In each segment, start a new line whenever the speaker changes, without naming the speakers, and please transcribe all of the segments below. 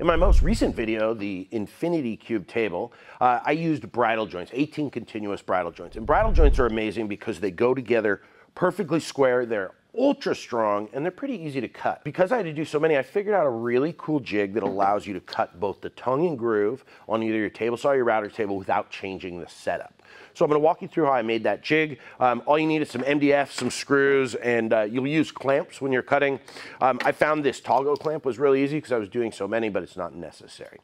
In my most recent video, the Infinity Cube table, I used bridle joints, 18 continuous bridle joints. And bridle joints are amazing because they go together perfectly square, they're ultra strong, and they're pretty easy to cut. Because I had to do so many, I figured out a really cool jig that allows you to cut both the tongue and groove on either your table saw or your router table without changing the setup. So I'm going to walk you through how I made that jig. All you need is some MDF, some screws, and you'll use clamps when you're cutting. I found this toggle clamp was really easy because I was doing so many, but it's not necessary.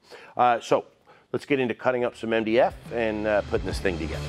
So let's get into cutting up some MDF and putting this thing together.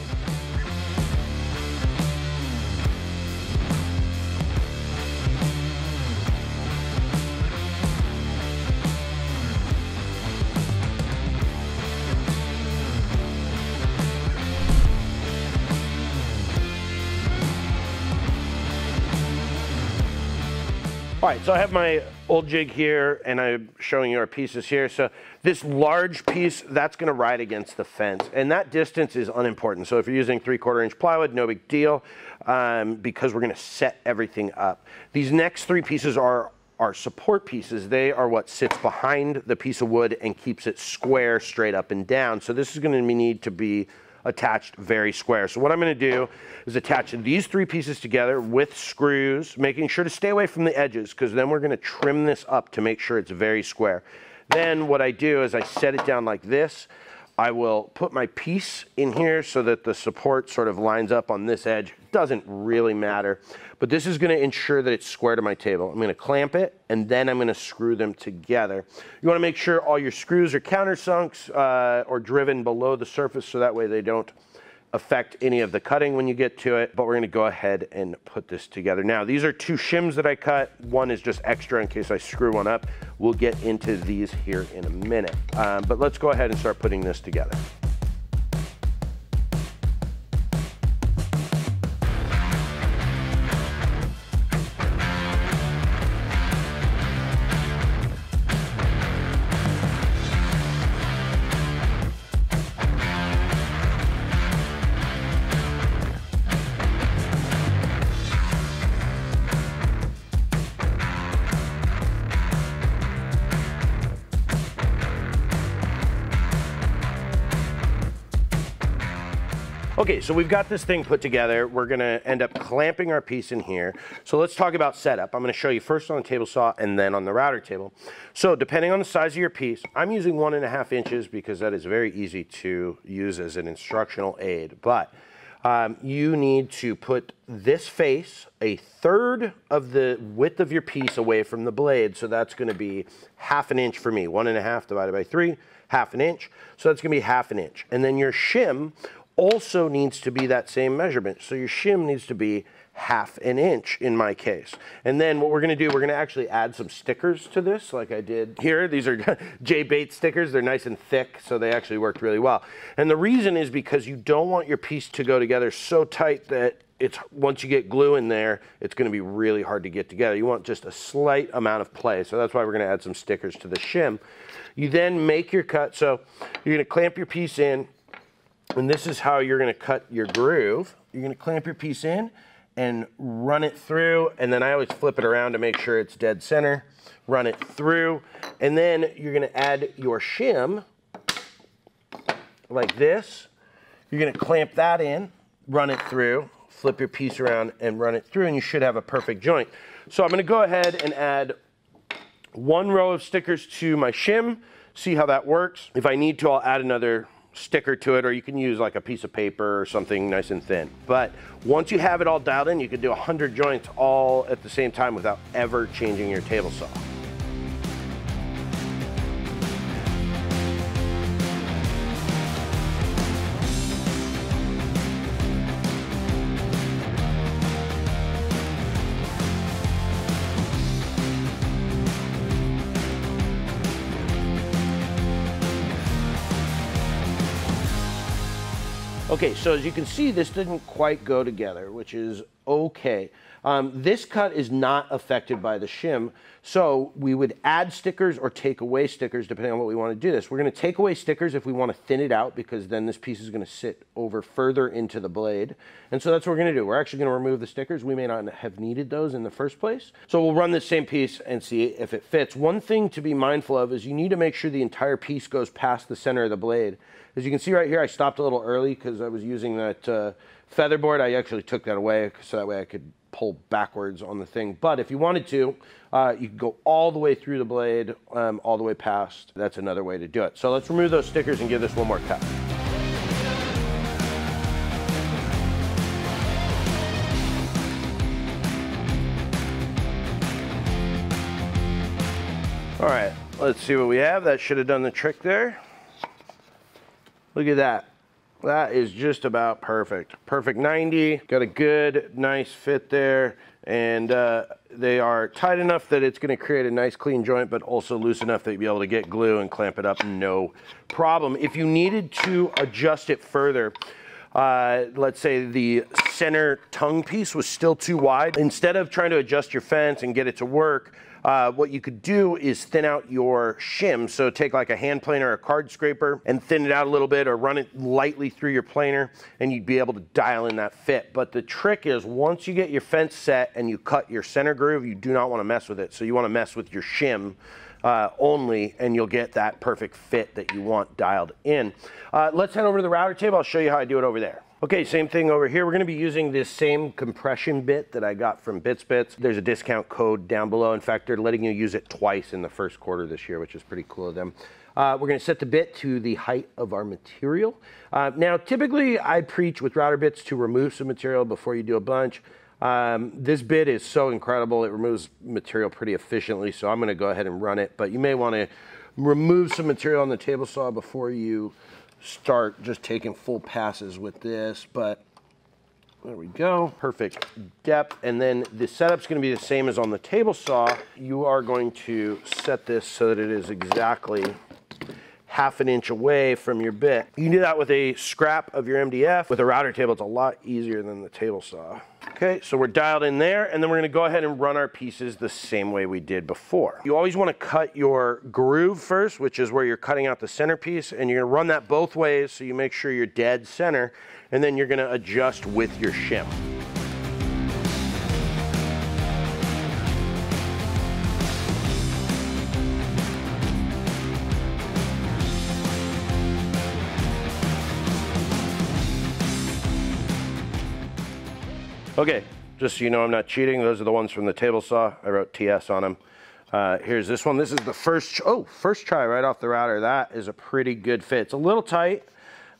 All right, so I have my old jig here and I'm showing you our pieces here. So this large piece, that's gonna ride against the fence, and that distance is unimportant. So if you're using 3/4 inch plywood, no big deal, because we're gonna set everything up. These next three pieces are our support pieces. They are what sits behind the piece of wood and keeps it square, straight up and down. So this is gonna need to be attached very square. So what I'm going to do is attach these three pieces together with screws, making sure to stay away from the edges, because then we're going to trim this up to make sure it's very square. Then what I do is I set it down like this. I will put my piece in here so that the support sort of lines up on this edge. Doesn't really matter, but this is going to ensure that it's square to my table. I'm going to clamp it and then I'm going to screw them together. You want to make sure all your screws are countersunks or driven below the surface so that way they don't affect any of the cutting when you get to it, but we're going to go ahead and put this together. Now, these are two shims that I cut. One is just extra in case I screw one up. We'll get into these here in a minute, but let's go ahead and start putting this together. Okay, so we've got this thing put together. We're gonna end up clamping our piece in here. So let's talk about setup. I'm gonna show you first on the table saw and then on the router table. So depending on the size of your piece, I'm using 1.5 inches because that is very easy to use as an instructional aid. But you need to put this face 1/3 of the width of your piece away from the blade. So that's gonna be 1/2 inch for me. 1.5 divided by 3, 1/2 inch. So that's gonna be 1/2 inch. And then your shim also needs to be that same measurement. So your shim needs to be 1/2 inch in my case. And then what we're gonna do, we're gonna actually add some stickers to this like I did here. These are J-Bait stickers. They're nice and thick, so they actually worked really well. And the reason is because you don't want your piece to go together so tight that once you get glue in there, it's gonna be really hard to get together. You want just a slight amount of play. So that's why we're gonna add some stickers to the shim. You then make your cut. So you're gonna clamp your piece in, and this is how you're gonna cut your groove. You're gonna clamp your piece in and run it through, and then I always flip it around to make sure it's dead center. Run it through, and then you're gonna add your shim like this. You're gonna clamp that in, run it through, flip your piece around and run it through, and you should have a perfect joint. So I'm gonna go ahead and add 1 row of stickers to my shim, see how that works. If I need to, I'll add another sticker to it, or you can use like a piece of paper or something nice and thin. But once you have it all dialed in, you can do 100 joints all at the same time without ever changing your table saw. Okay, so as you can see, this didn't quite go together, which is okay. This cut is not affected by the shim, so we would add stickers or take away stickers depending on what we want to do this. We're going to take away stickers if we want to thin it out, because then this piece is going to sit over further into the blade. And so that's what we're going to do. We're actually going to remove the stickers. We may not have needed those in the first place. So we'll run this same piece and see if it fits. One thing to be mindful of is you need to make sure the entire piece goes past the center of the blade. As you can see right here, I stopped a little early because I was using that feather board. I actually took that away so that way I could pull backwards on the thing. But if you wanted to, you could go all the way through the blade, all the way past. That's another way to do it. So let's remove those stickers and give this one more cut. All right, let's see what we have. That should have done the trick there. Look at that. That is just about perfect. Perfect 90, got a good, nice fit there, and they are tight enough that it's gonna create a nice clean joint, but also loose enough that you'll be able to get glue and clamp it up, no problem. If you needed to adjust it further, let's say the center tongue piece was still too wide, instead of trying to adjust your fence and get it to work, what you could do is thin out your shim. So take like a hand planer or a card scraper and thin it out a little bit, or run it lightly through your planer, and you'd be able to dial in that fit. But the trick is, once you get your fence set and you cut your center groove, you do not want to mess with it. So you want to mess with your shim only, and you'll get that perfect fit that you want dialed in. Let's head over to the router table. I'll show you how I do it over there. Okay, same thing over here. We're going to be using this same compression bit that I got from Bits. There's a discount code down below. In fact, they're letting you use it twice in the first quarter this year, which is pretty cool of them. We're going to set the bit to the height of our material. Now, typically, I preach with router bits to remove some material before you do a bunch. This bit is so incredible. It removes material pretty efficiently, so I'm going to go ahead and run it. But you may want to remove some material on the table saw before you start just taking full passes with this. But there we go, perfect depth. And then the setup's going to be the same as on the table saw. You are going to set this so that it is exactly ½ an inch away from your bit. You can do that with a scrap of your MDF. With a router table, it's a lot easier than the table saw. Okay, so we're dialed in there, and then we're gonna go ahead and run our pieces the same way we did before. You always wanna cut your groove first, which is where you're cutting out the centerpiece, and you're gonna run that both ways so you make sure you're dead center, and then you're gonna adjust with your shim. Okay, just so you know I'm not cheating, those are the ones from the table saw. I wrote TS on them. Here's this one. This is the first try right off the router. That is a pretty good fit. It's a little tight.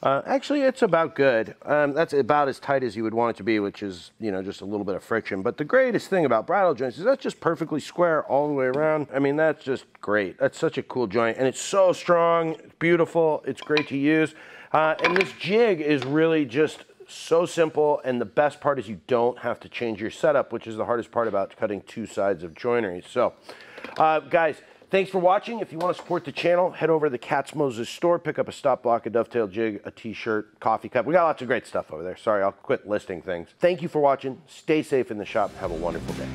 Actually, it's about good. That's about as tight as you would want it to be, which is, you know, just a little bit of friction. But the greatest thing about bridle joints is that's just perfectly square all the way around. I mean, that's just great. That's such a cool joint, and it's so strong, it's beautiful, it's great to use. And this jig is really just so simple, and the best part is you don't have to change your setup, which is the hardest part about cutting two sides of joinery. So, guys, thanks for watching. If you want to support the channel, head over to the Katz-Moses store, pick up a stop block, a dovetail jig, a t-shirt, coffee cup. We got lots of great stuff over there. Sorry, I'll quit listing things. Thank you for watching. Stay safe in the shop. Have a wonderful day.